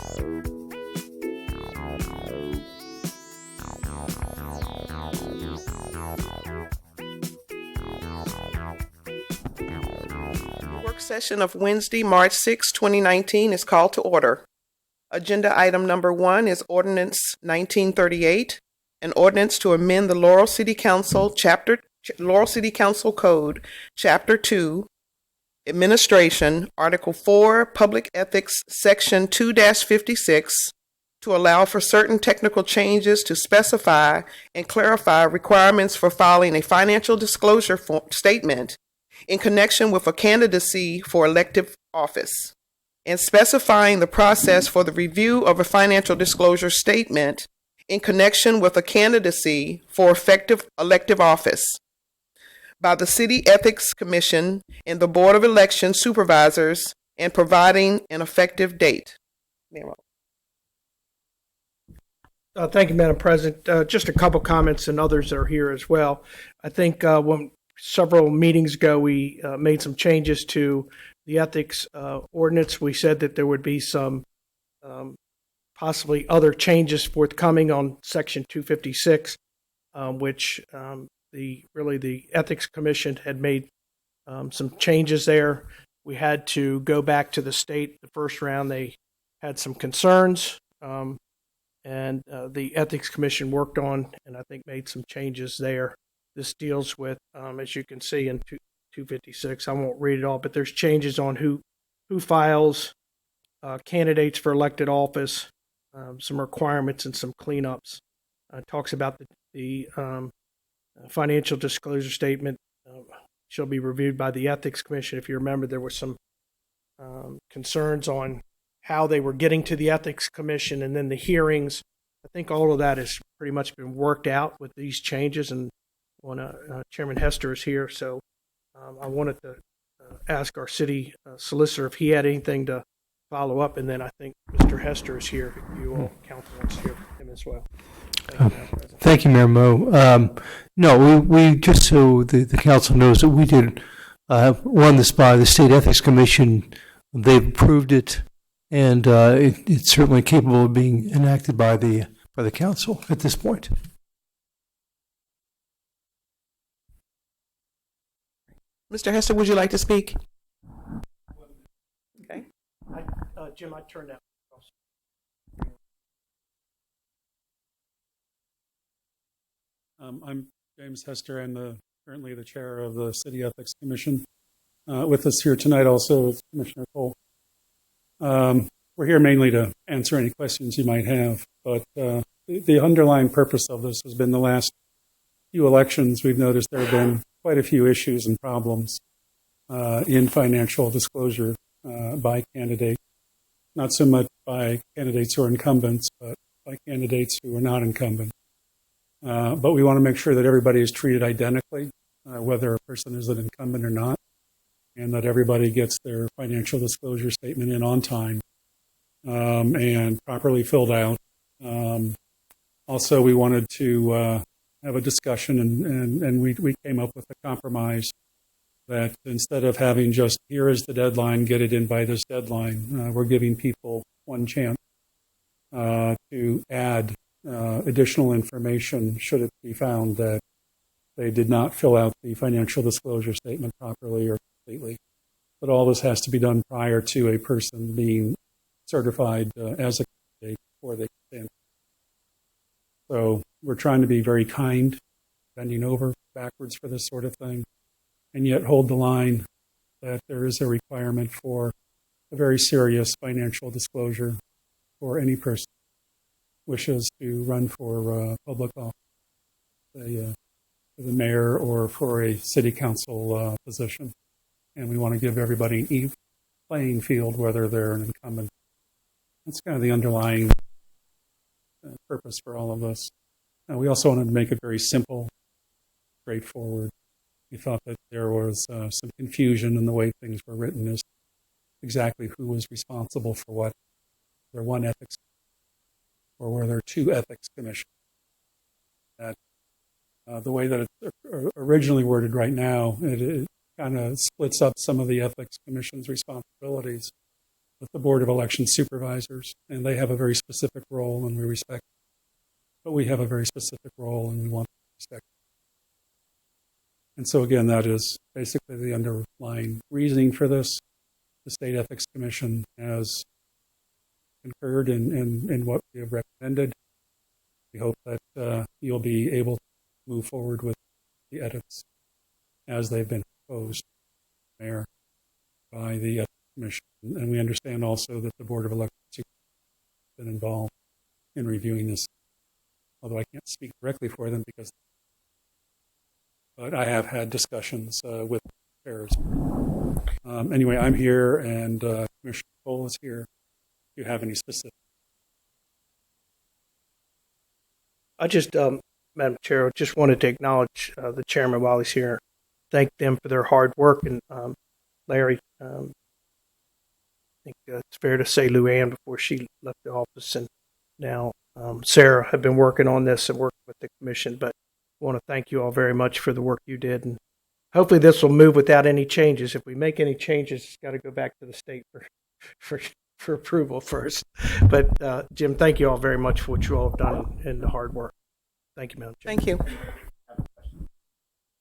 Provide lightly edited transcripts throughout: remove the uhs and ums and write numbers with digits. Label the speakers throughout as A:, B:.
A: Work session of Wednesday, March 6, 2019 is called to order. Agenda item number 1 is Ordinance 1938, an ordinance to amend the Laurel City Council Code, Chapter 2, Administration, Article 4, Public Ethics, Section 2-56, to allow for certain technical changes to specify and clarify requirements for filing a financial disclosure statement in connection with a candidacy for elective office, and specifying the process for the review of a financial disclosure statement in connection with a candidacy for elective office by the City Ethics Commission and the Board of Election Supervisors, and providing an effective date.
B: Thank you, Madam President. Just a couple comments, and others are here as well. I think when several meetings ago we made some changes to the ethics ordinance. We said that there would be some possibly other changes forthcoming on Section 256, which the Ethics Commission had made some changes there. We had to go back to the state. The first round, they had some concerns, and the Ethics Commission worked on and I think made some changes there. This deals with, as you can see in 256, I won't read it all, but there's changes on who files candidates for elected office, some requirements and some cleanups. Talks about the financial disclosure statement shall be reviewed by the Ethics Commission. If you remember, there were some concerns on how they were getting to the Ethics Commission and then the hearings. I think all of that has pretty much been worked out with these changes, and Chairman Hester is here, so I wanted to ask our city solicitor if he had anything to follow up, and then I think Mr. Hester is here. You all, council, wants to hear from him as well.
C: Thank you, Mayor Moe. No, we just so the council knows that we did run this by the State Ethics Commission. They've approved it, and it's certainly capable of being enacted by the council at this point.
A: Mr. Hester, would you like to speak? Okay.
B: Jim, I turned that.
D: I'm James Hester. I'm currently the chair of the City Ethics Commission. With us here tonight also is Commissioner Cole. We're here mainly to answer any questions you might have, but the underlying purpose of this has been the last few elections. We've noticed there have been quite a few issues and problems in financial disclosure by candidates, not so much by candidates who are incumbents, but by candidates who are not incumbent. But we want to make sure that everybody is treated identically, whether a person is an incumbent or not, and that everybody gets their financial disclosure statement in on time and properly filled out. Also, we wanted to have a discussion, and we came up with a compromise that instead of having just, here is the deadline, get it in by this deadline, we're giving people one chance to add additional information should it be found that they did not fill out the financial disclosure statement properly or completely. But all this has to be done prior to a person being certified as a candidate before they can stand. So we're trying to be very kind, bending over backwards for this sort of thing, and yet hold the line that there is a requirement for a very serious financial disclosure for any person who wishes to run for public office, for the mayor or for a city council position. And we want to give everybody an even playing field, whether they're an incumbent. That's kind of the underlying purpose for all of this. And we also wanted to make it very simple, straightforward. We thought that there was some confusion in the way things were written as exactly who was responsible for what. There one ethics, or were there two ethics commissions? That the way that it's originally worded right now, it kind of splits up some of the ethics commission's responsibilities with the Board of Election Supervisors, and they have a very specific role, and we respect it. But we have a very specific role, and we want to respect it. And so, again, that is basically the underlying reasoning for this. The State Ethics Commission has concurred in what we have recommended. We hope that you'll be able to move forward with the edits as they've been proposed, Mayor, by the Ethics Commission. And we understand also that the Board of Elections has been involved in reviewing this, although I can't speak directly for them but I have had discussions with chairs. Anyway, I'm here, and Commissioner Cole is here. If you have any specific.
B: I just, Madam Chair, just wanted to acknowledge the chairman while he's here. Thank them for their hard work. And Larry, I think it's fair to say Luann before she left the office, and now Sarah have been working on this and working with the commission. But I want to thank you all very much for the work you did. And hopefully this will move without any changes. If we make any changes, it's got to go back to the state for approval first. But Jim, thank you all very much for what you all have done and the hard work. Thank you, Madam Chair.
A: Thank you.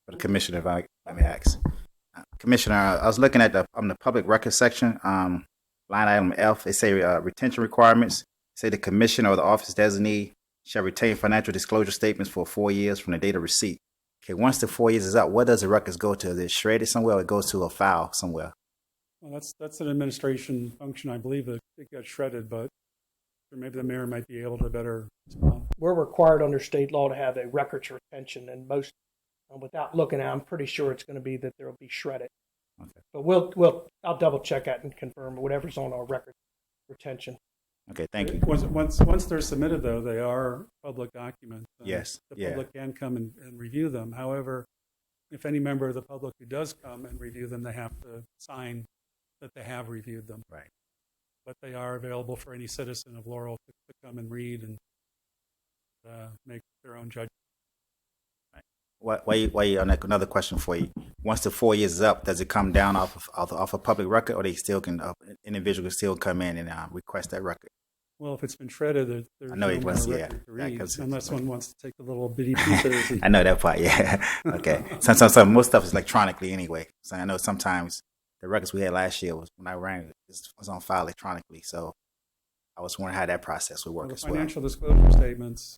E: For the Commissioner, if I let me ask. Commissioner, I was looking at the public records section, line item F. They say retention requirements. Say the commissioner or the office designee shall retain financial disclosure statements for 4 years from the date of receipt. Okay, once the 4 years is up, where does the records go to? Is it shredded somewhere, or it goes to a file somewhere?
D: Well, that's an administration function. I believe it got shredded, but maybe the mayor might be able to better respond.
B: We're required under state law to have a records retention, and most, without looking at it, I'm pretty sure it's going to be that there will be shredded.
E: Okay.
B: But I'll double check that and confirm whatever's on our record retention.
E: Okay, thank you.
D: Once they're submitted, though, they are public documents.
E: Yes.
D: The public can come and review them. However, if any member of the public who does come and review them, they have to sign that they have reviewed them.
E: Right.
D: But they are available for any citizen of Laurel to come and read and make their own judgment.
E: Another question for you. Once the 4 years is up, does it come down off a public record, or they still can individual can still come in and request that record?
D: Well, if it's been shredded, there's
E: I know it was,
D: more
E: yeah,
D: record to read,
E: because
D: unless one wants to take the little bitty pieces.
E: I know that part. Yeah. Okay. So most stuff is electronically anyway. So I know sometimes the records we had last year when I ran it was on file electronically. So I was wondering how that process would work as well.
D: Financial disclosure statements.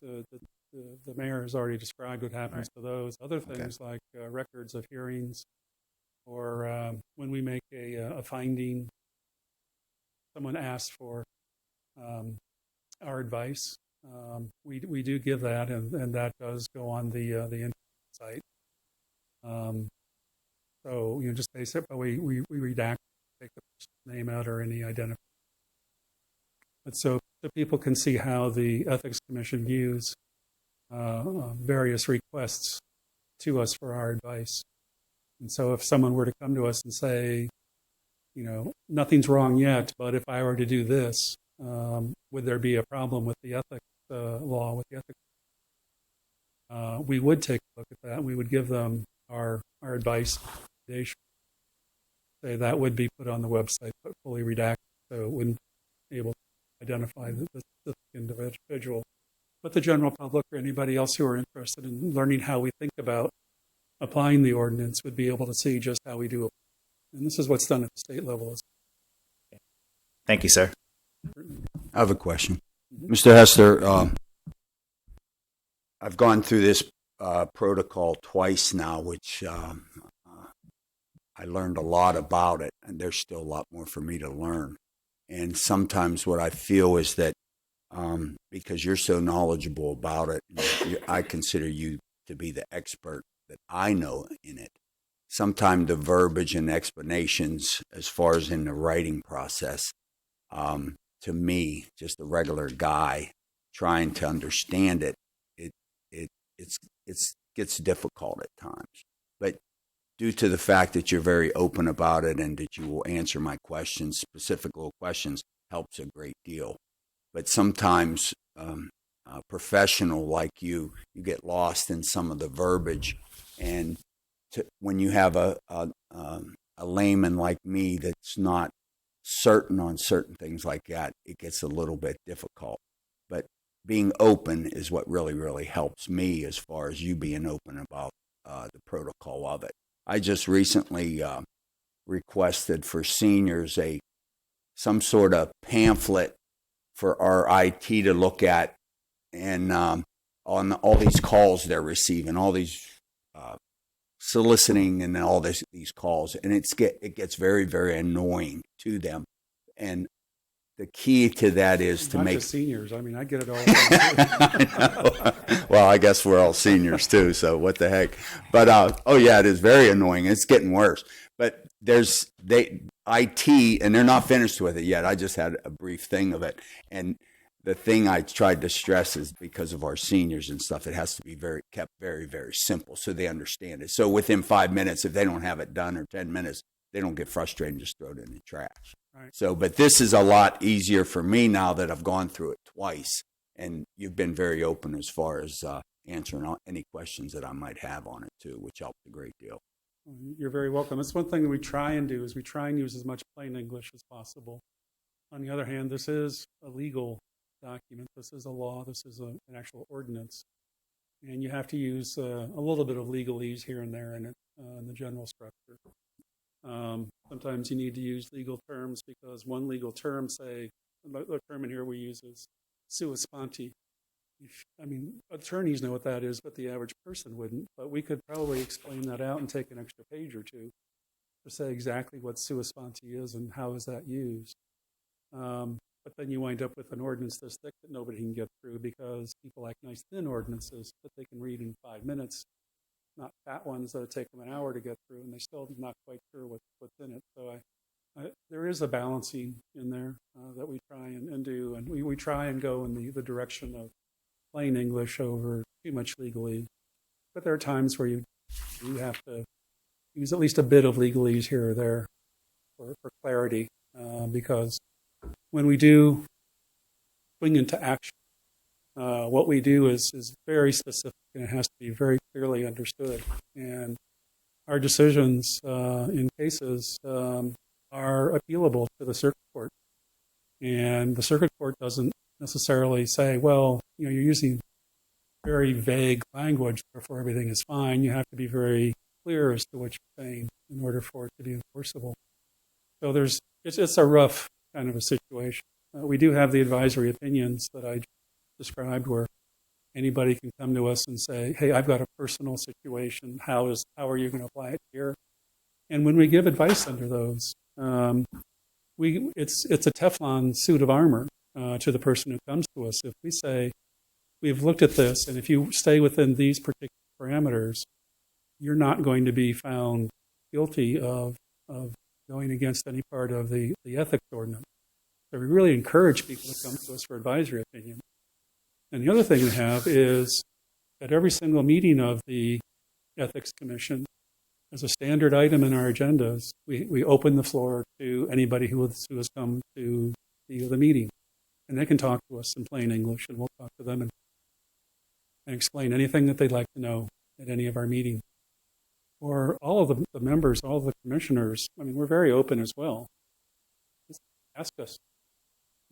D: The mayor has already described what happens to those. Other things like records of hearings, or when we make a finding, someone asks for our advice. We do give that, and that does go on the internet site. So just basically we redact, take the person's name out or any identifier. But so people can see how the Ethics Commission views various requests to us for our advice. And so if someone were to come to us and say, nothing's wrong yet, but if I were to do this, would there be a problem with the ethics law, with the ethics? We would take a look at that. We would give them our advice. Say that would be put on the website, but fully redacted, so it wouldn't be able to identify the individual. But the general public or anybody else who are interested in learning how we think about applying the ordinance would be able to see just how we do it. And this is what's done at the state level.
E: Thank you, sir.
F: I have a question. Mr. Hester, I've gone through this protocol twice now, which I learned a lot about it, and there's still a lot more for me to learn. And sometimes what I feel is that because you're so knowledgeable about it, I consider you to be the expert that I know in it. Sometimes the verbiage and explanations, as far as in the writing process, to me, just a regular guy trying to understand it, it gets difficult at times. But due to the fact that you're very open about it and that you will answer my questions, specific little questions, helps a great deal. But sometimes a professional like you get lost in some of the verbiage, and when you have a layman like me that's not certain on certain things like that, it gets a little bit difficult. But being open is what really, really helps me as far as you being open about the protocol of it. I just recently requested for seniors some sort of pamphlet for our IT to look at, and on all these calls they're receiving, all these soliciting and all these calls, and it gets very, very annoying to them. And the key to that is to
D: Not
F: make
D: just seniors. I mean, I get it all the time.
F: I know. Well, I guess we're all seniors too, so what the heck. But oh yeah, it is very annoying. It's getting worse. But there's IT, and they're not finished with it yet. I just had a brief thing of it, and the thing I tried to stress is because of our seniors and stuff, it has to be kept very, very simple so they understand it. So within 5 minutes, if they don't have it done, or 10 minutes, they don't get frustrated and just throw it in the trash.
D: Right.
F: So, but this is a lot easier for me now that I've gone through it twice, and you've been very open as far as answering any questions that I might have on it too, which helped a great deal.
D: You're very welcome. That's one thing that we try and do, is we try and use as much plain English as possible. On the other hand, this is a legal document. This is a law. This is an actual ordinance. And you have to use a little bit of legalese here and there in it, in the general structure. Sometimes you need to use legal terms because one legal term, say, the term in here we use is sua sponte. I mean, attorneys know what that is, but the average person wouldn't. But we could probably explain that out and take an extra page or two to say exactly what sua sponte is and how is that used. But then you wind up with an ordinance this thick that nobody can get through because people like nice thin ordinances that they can read in 5 minutes, not fat ones that take them an hour to get through, and they still not quite sure what's in it. So there is a balancing in there that we try and do, and we try and go in the direction of plain English over too much legalese. But there are times where you have to use at least a bit of legalese here or there for clarity, because when we do swing into action, what we do is very specific, and it has to be very clearly understood. And our decisions in cases are appealable to the circuit court. And the circuit court doesn't necessarily say, well, you're using very vague language, therefore everything is fine. You have to be very clear as to what you're saying in order for it to be enforceable. So it's a rough kind of a situation. We do have the advisory opinions that I described, where anybody can come to us and say, hey, I've got a personal situation. How are you going to apply it here? And when we give advice under those, it's a Teflon suit of armor to the person who comes to us. If we say, we've looked at this, and if you stay within these particular parameters, you're not going to be found guilty of going against any part of the ethics ordinance. So we really encourage people to come to us for advisory opinion. And the other thing we have is at every single meeting of the Ethics Commission, as a standard item in our agendas, we open the floor to anybody who has come to the meeting. And they can talk to us in plain English, and we'll talk to them and explain anything that they'd like to know at any of our meetings. Or all of the members, all of the commissioners, I mean, we're very open as well. Just ask us,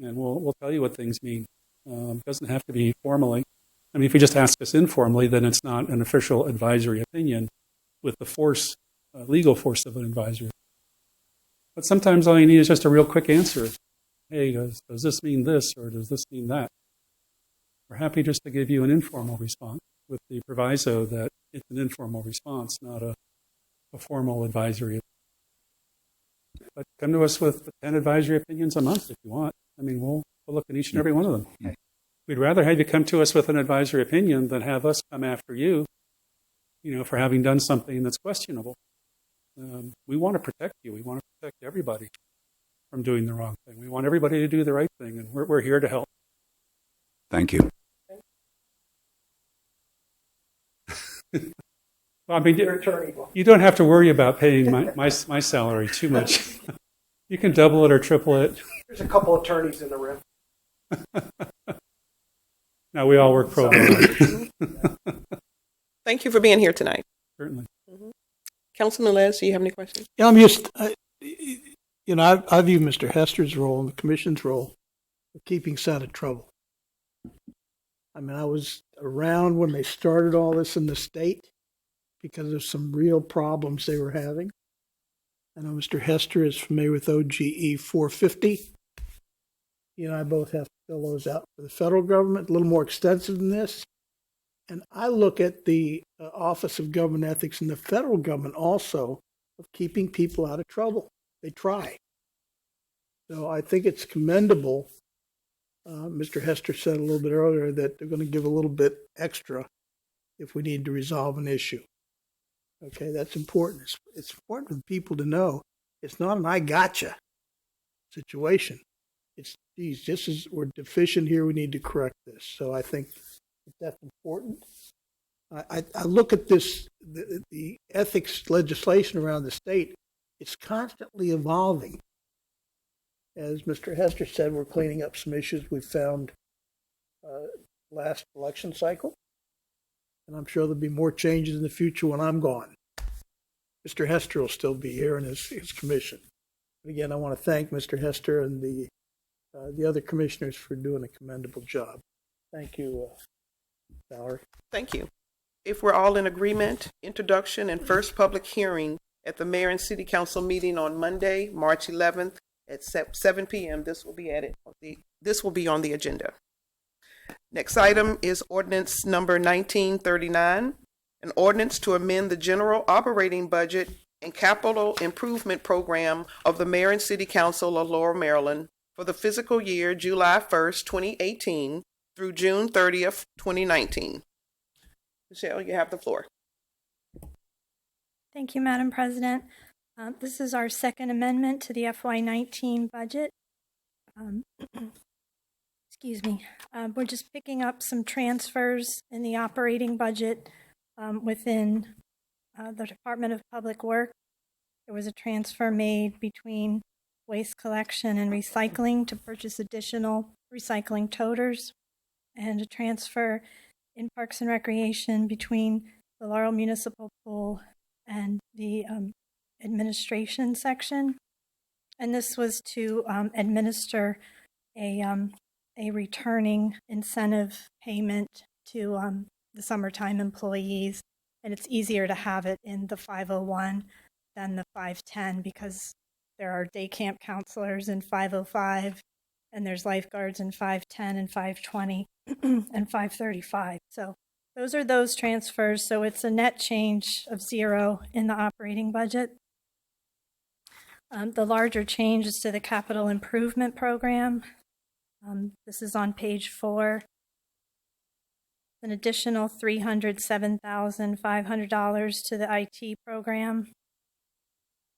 D: and we'll tell you what things mean. It doesn't have to be formally. I mean, if you just ask us informally, then it's not an official advisory opinion with the legal force of an advisory. But sometimes all you need is just a real quick answer. Hey, does this mean this, or does this mean that? We're happy just to give you an informal response with the proviso that it's an informal response, not a formal advisory. But come to us with 10 advisory opinions a month if you want. I mean, we'll look at each and every one of them.
E: Okay.
D: We'd rather have you come to us with an advisory opinion than have us come after you, for having done something that's questionable. We want to protect you. We want to protect everybody from doing the wrong thing. We want everybody to do the right thing, and we're here to help.
F: Thank you.
D: Well, I mean, you don't have to worry about paying my salary too much. You can double it or triple it.
B: There's a couple attorneys in the room.
D: Now, we all work pro bono.
A: Thank you for being here tonight.
D: Certainly.
A: Councilman Les, do you have any questions?
C: Yeah, I'm just,
B: I view Mr. Hester's role and the commission's role of keeping us out of trouble. I mean, I was around when they started all this in the state because of some real problems they were having. I know Mr. Hester is familiar with OGE 450. You and I both have to fill those out for the federal government, a little more extensive than this. And I look at the Office of Government Ethics in the federal government also of keeping people out of trouble. They try. So I think it's commendable. Mr. Hester said a little bit earlier that they're going to give a little bit extra if we need to resolve an issue. Okay, that's important. It's important for people to know it's not an I gotcha situation. It's, geez, we're deficient here. We need to correct this. So I think that's important. I look at this, the ethics legislation around the state. It's constantly evolving. As Mr. Hester said, we're cleaning up some issues we found last election cycle. And I'm sure there'll be more changes in the future when I'm gone. Mr. Hester will still be here in his commission. But again, I want to thank Mr. Hester and the other commissioners for doing a commendable job. Thank you, Valerie.
A: Thank you. If we're all in agreement, introduction and first public hearing at the Mayor and City Council meeting on Monday, March 11th at 7 p.m. This will be on the agenda. Next item is ordinance number 1939, an ordinance to amend the general operating budget and capital improvement program of the Mayor and City Council of Laurel, Maryland for the fiscal year July 1st, 2018 through June 30th, 2019. Michelle, you have the floor.
G: Thank you, Madam President. This is our second amendment to the FY19 budget. Excuse me. We're just picking up some transfers in the operating budget within the Department of Public Works. There was a transfer made between waste collection and recycling to purchase additional recycling toters, and a transfer in Parks and Recreation between the Laurel Municipal Pool and the administration section. And this was to administer a returning incentive payment to the summertime employees. And it's easier to have it in the 501 than the 510 because there are day camp counselors in 505 and there's lifeguards in 510 and 520 and 535. So those are those transfers. So it's a net change of 0 in the operating budget. The larger change is to the capital improvement program. This is on page 4. An additional $307,500 to the IT program.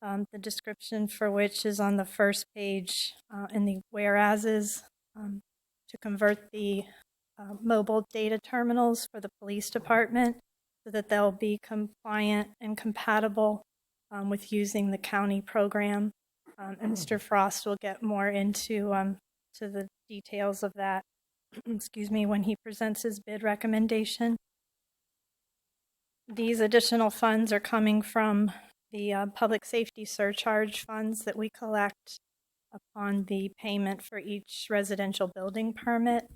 G: The description for which is on the first page in the whereases to convert the mobile data terminals for the police department so that they'll be compliant and compatible with using the county program. And Mr. Frost will get more into to the details of that, excuse me, when he presents his bid recommendation. These additional funds are coming from the public safety surcharge funds that we collect upon the payment for each residential building permit.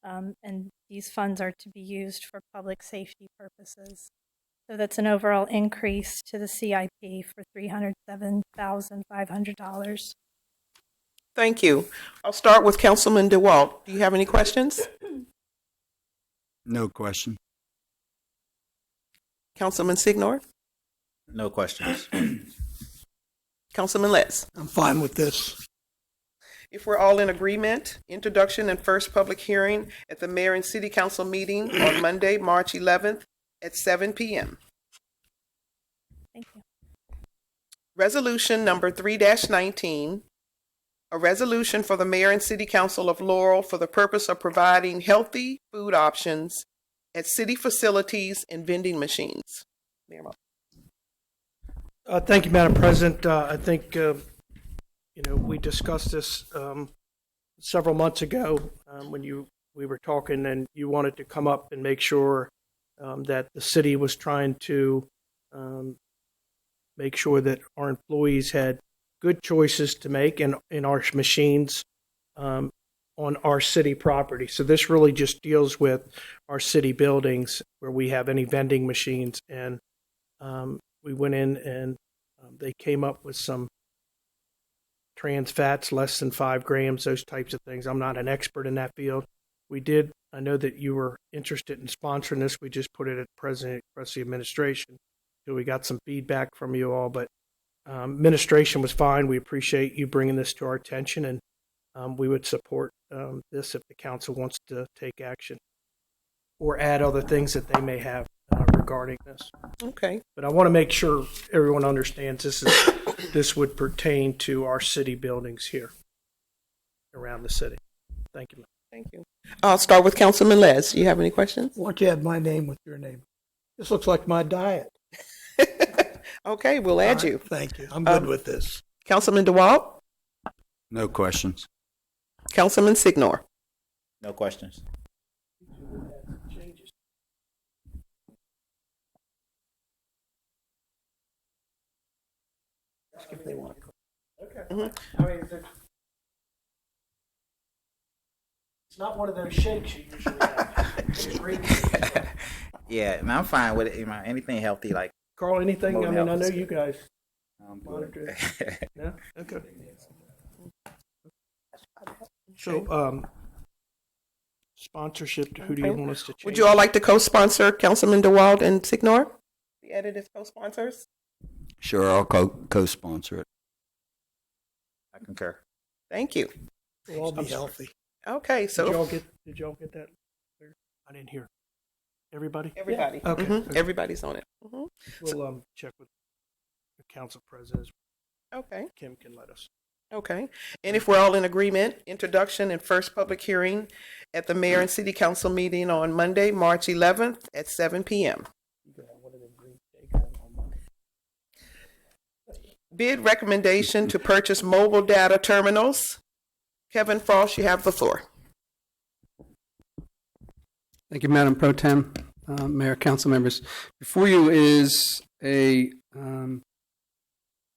G: And these funds are to be used for public safety purposes. So that's an overall increase to the CIP for $307,500.
A: Thank you. I'll start with Councilman DeWalt. Do you have any questions?
F: No question.
A: Councilman Signor?
E: No questions.
A: Councilman Letts?
B: I'm fine with this.
A: If we're all in agreement, introduction and first public hearing at the Mayor and City Council meeting on Monday, March 11th at 7 p.m.
G: Thank you.
A: Resolution number 3-19, a resolution for the Mayor and City Council of Laurel for the purpose of providing healthy food options at city facilities and vending machines. Mayor Mo.
B: Thank you, Madam President. I think, we discussed this several months ago when we were talking and you wanted to come up and make sure that the city was trying to make sure that our employees had good choices to make in our machines on our city property. So this really just deals with our city buildings where we have any vending machines. And we went in and they came up with some trans fats less than 5 grams, those types of things. I'm not an expert in that field. I know that you were interested in sponsoring this. We just put it at President across the administration. So we got some feedback from you all, but administration was fine. We appreciate you bringing this to our attention, and we would support this if the council wants to take action or add other things that they may have regarding this.
A: Okay.
B: But I want to make sure everyone understands this would pertain to our city buildings here around the city. Thank you.
A: Thank you. I'll start with Councilman Les. Do you have any questions?
H: Why don't you add my name with your name? This looks like my diet.
A: Okay, we'll add
H: All right,
A: you.
H: Thank you. I'm good with this.
A: Councilman DeWalt,
F: No questions.
A: Councilman Signor.
E: No questions.
H: If they want to.
B: Okay. I mean, it's not one of those shakes you usually have.
E: Yeah, man, I'm fine with it. Anything healthy, like
B: Carl, anything?
E: More
B: I mean, I
E: health
B: know
E: is
B: you guys
E: I'm good.
B: monitor it. Yeah? Okay. So, sponsorship, who do you want us to change?
A: Would you all like to co-sponsor Councilman DeWalt and Signor? The edit co-sponsors?
F: Sure, I'll co-sponsor it.
E: I concur.
A: Thank you.
H: We'll all be healthy.
A: Okay,
B: Did
A: so
B: y'all get that? I didn't hear. Everybody?
A: everybody.
B: Okay.
A: Mhm, everybody's on it.
B: We'll check with the council president.
A: Okay.
B: Kim can let us.
A: Okay. And if we're all in agreement, introduction and first public hearing at the mayor and city council meeting on Monday, March 11th at 7 p.m. Bid recommendation to purchase mobile data terminals. Kevin Frost, you have the floor.
I: Thank you, Madam Pro Tem, Mayor, council members. Before you is a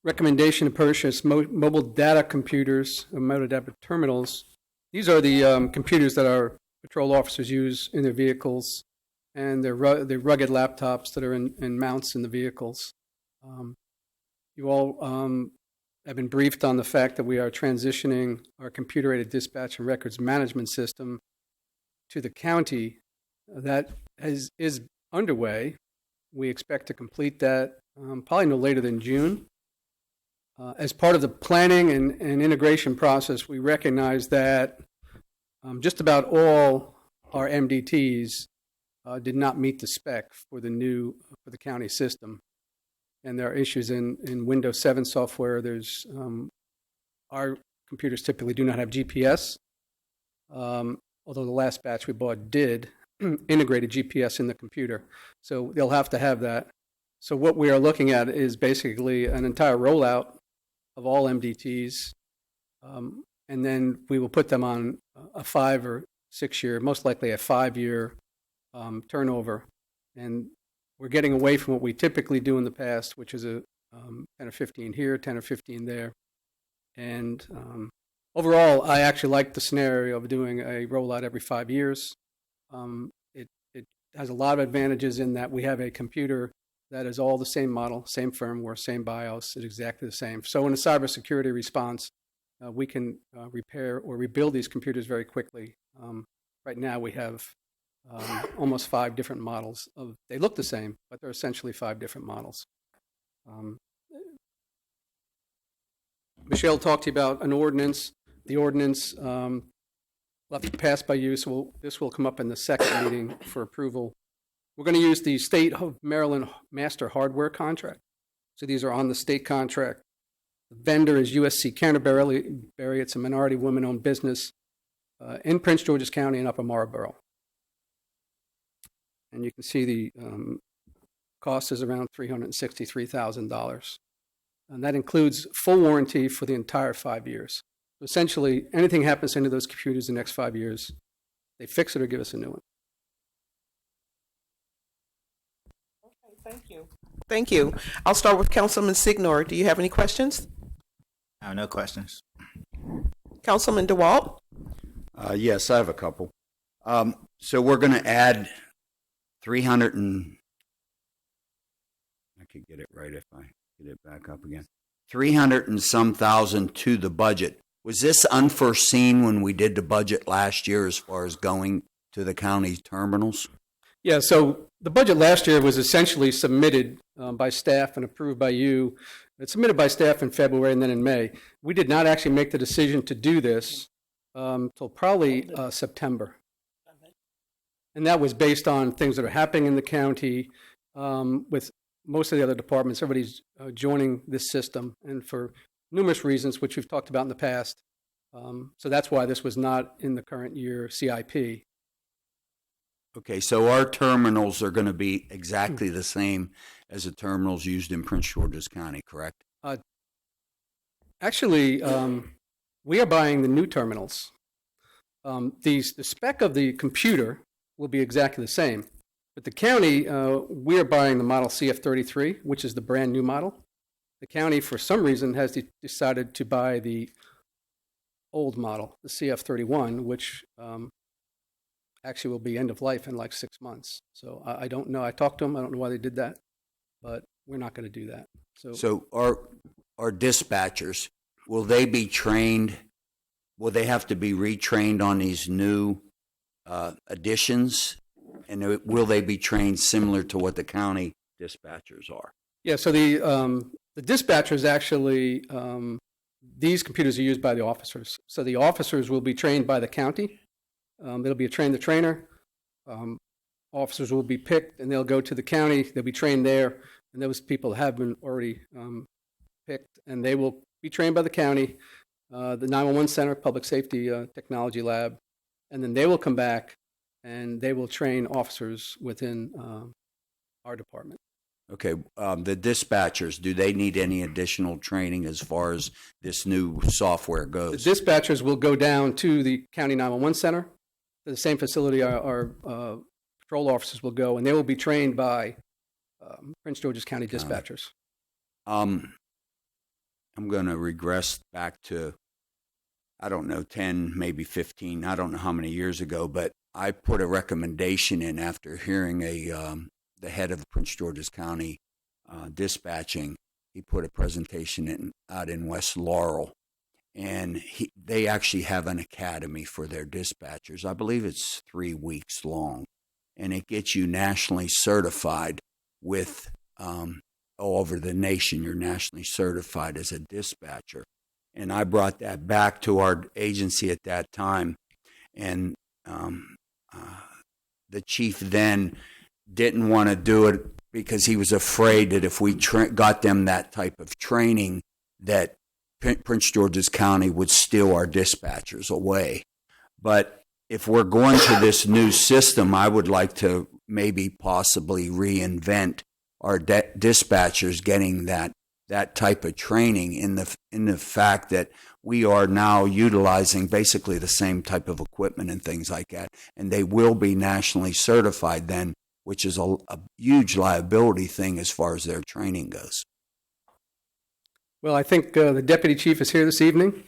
I: recommendation to purchase mobile data computers, or mobile data terminals. These are the computers that our patrol officers use in their vehicles, and they're rugged laptops that are in mounts in the vehicles. You all have been briefed on the fact that we are transitioning our computer-aided dispatch and records management system to the county. That is underway. We expect to complete that probably no later than June. As part of the planning and integration process, we recognize that just about all our MDTs did not meet the spec for the county system. And there are issues in Windows 7 software. Our computers typically do not have GPS, although the last batch we bought did integrated GPS in the computer. So they'll have to have that. So what we are looking at is basically an entire rollout of all MDTs, and then we will put them on a 5 or 6 year, most likely a 5-year turnover. And we're getting away from what we typically do in the past, which is a 10 or 15 here, 10 or 15 there. And overall, I actually like the scenario of doing a rollout every 5 years. It has a lot of advantages in that we have a computer that is all the same model, same firmware, same BIOS, it's exactly the same. So in a cybersecurity response, we can repair or rebuild these computers very quickly. Right now we have almost 5 different models. They look the same, but they're essentially 5 different models. Michelle talked to you about an ordinance. The ordinance will have to pass by you, so this will come up in the second meeting for approval. We're going to use the State of Maryland Master Hardware Contract. So these are on the state contract. The vendor is USC Canterbury. It's a minority women-owned business in Prince George's County and Upper Marlboro. And you can see the cost is around $363,000. And that includes full warranty for the entire 5 years. So essentially, anything happens to those computers in the next 5 years, they fix it or give us a new one.
A: Okay, thank you. Thank you. I'll start with Councilman Signor. Do you have any questions?
E: I have no questions.
A: Councilman DeWalt?
F: Yes, I have a couple. So we're going to add 300 and I could get it right if I get it back up again. 300 and some thousand to the budget. Was this unforeseen when we did the budget last year as far as going to the county terminals?
I: Yeah, so the budget last year was essentially submitted by staff and approved by you. It's submitted by staff in February and then in May. We did not actually make the decision to do this till probably September. And that was based on things that are happening in the county with most of the other departments. Everybody's joining this system, and for numerous reasons, which we've talked about in the past. So that's why this was not in the current year CIP.
F: Okay, so our terminals are going to be exactly the same as the terminals used in Prince George's County, correct?
I: Actually, we are buying the new terminals. The spec of the computer will be exactly the same. But the county, we are buying the model CF33, which is the brand new model. The county, for some reason, has decided to buy the old model, the CF31, which actually will be end of life in like 6 months. So I don't know. I talked to them. I don't know why they did that, but we're not going to do that.
F: So our dispatchers, will they be trained? Will they have to be retrained on these new additions? And will they be trained similar to what the county dispatchers are?
I: Yeah, so the dispatchers actually, these computers are used by the officers. So the officers will be trained by the county. There'll be a train-the-trainer. Officers will be picked, and they'll go to the county. They'll be trained there, and those people have been already picked, and they will be trained by the county, the 911 Center, Public Safety Technology Lab, and then they will come back, and they will train officers within our department.
F: Okay, the dispatchers, do they need any additional training as far as this new software goes?
I: The dispatchers will go down to the county 911 Center. The same facility our patrol officers will go, and they will be trained by Prince George's County dispatchers.
F: I'm going to regress back to, I don't know, 10, maybe 15, I don't know how many years ago, but I put a recommendation in after hearing the head of Prince George's County dispatching. He put a presentation out in West Laurel, and they actually have an academy for their dispatchers. I believe it's 3 weeks long, and it gets you nationally certified with all over the nation. You're nationally certified as a dispatcher. And I brought that back to our agency at that time, and the chief then didn't want to do it because he was afraid that if we got them that type of training, that Prince George's County would steal our dispatchers away. But if we're going to this new system, I would like to maybe possibly reinvent our dispatchers getting that type of training in the fact that we are now utilizing basically the same type of equipment and things like that, and they will be nationally certified then, which is a huge liability thing as far as their training goes.
I: Well, I think the deputy chief is here this evening,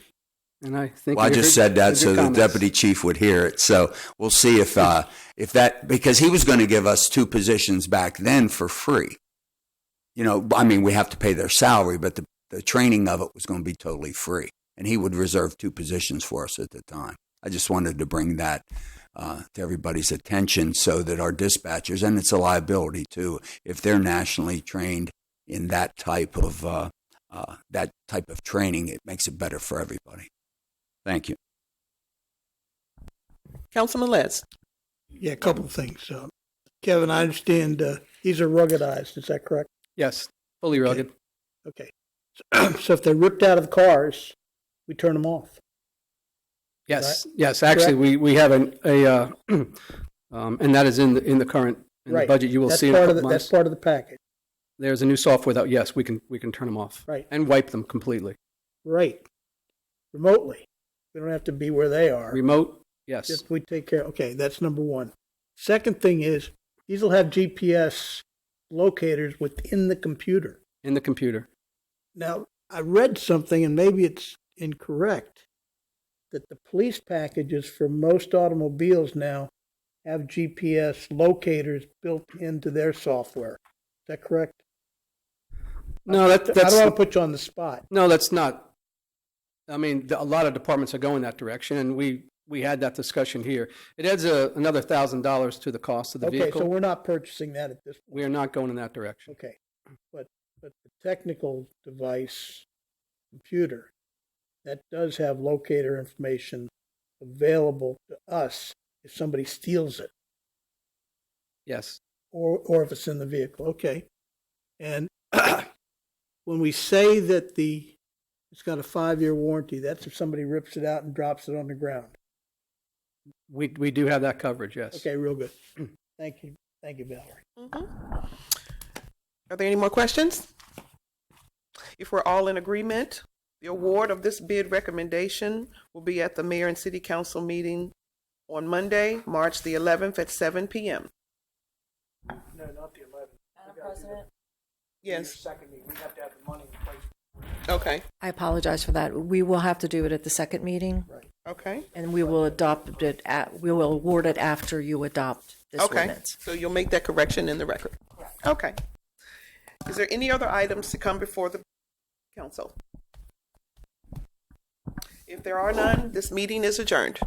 I: and I think
F: I just said that so the deputy chief would hear it. So we'll see if that, because he was going to give us 2 positions back then for free. You know, I mean, we have to pay their salary, but the training of it was going to be totally free, and he would reserve 2 positions for us at the time. I just wanted to bring that to everybody's attention so that our dispatchers, and it's a liability too, if they're nationally trained in that type of training, it makes it better for everybody. Thank you.
A: Councilman Les?
H: Yeah, a couple of things. Kevin, I understand these are ruggedized. Is that correct?
I: Yes, fully rugged.
H: Okay. So if they're ripped out of the cars, we turn them off.
I: Yes,
H: Right?
I: yes. Actually, we have and that is in the current the budget. You will see in a couple months.
H: That's part of the package.
I: There's a new software that we can turn them off,
H: Right,
I: and wipe them completely.
H: right, remotely. We don't have to be where they are.
I: Remote, yes.
H: Just we take care. Okay, that's number one. Second thing is these will have GPS locators within the computer.
I: In the computer.
H: Now, I read something, and maybe it's incorrect, that the police packages for most automobiles now have GPS locators built into their software. Is that correct?
I: No,
H: I
I: that's
H: don't want to put you on the spot.
I: no, that's not. I mean, a lot of departments are going that direction, and we had that discussion here. It adds another $1,000 to the cost of the
H: Okay,
I: vehicle.
H: so we're not purchasing that at this point.
I: We are not going in that direction.
H: Okay, but the technical device, computer, that does have locator information available to us if somebody steals it,
I: Yes.
H: or if it's in the vehicle. Okay, and when we say that it's got a 5-year warranty, that's if somebody rips it out and drops it on the ground.
I: We do have that coverage, yes.
H: Okay, real good. Thank you, Valerie.
A: Mhm. Are there any more questions? If we're all in agreement, the award of this bid recommendation will be at the mayor and city council meeting on Monday, March the 11th at 7 p.m.
B: No, not the 11th.
J: Madam President,
A: Yes.
B: Second meeting, we have to have the money in place.
A: Okay.
J: I apologize for that. We will have to do it at the second meeting,
A: Okay.
J: and we will adopt it we will award it after you adopt this
A: Okay.
J: ordinance.
A: So you'll make that correction in the record. Okay. Is there any other items to come before the council? If there are none, this meeting is adjourned.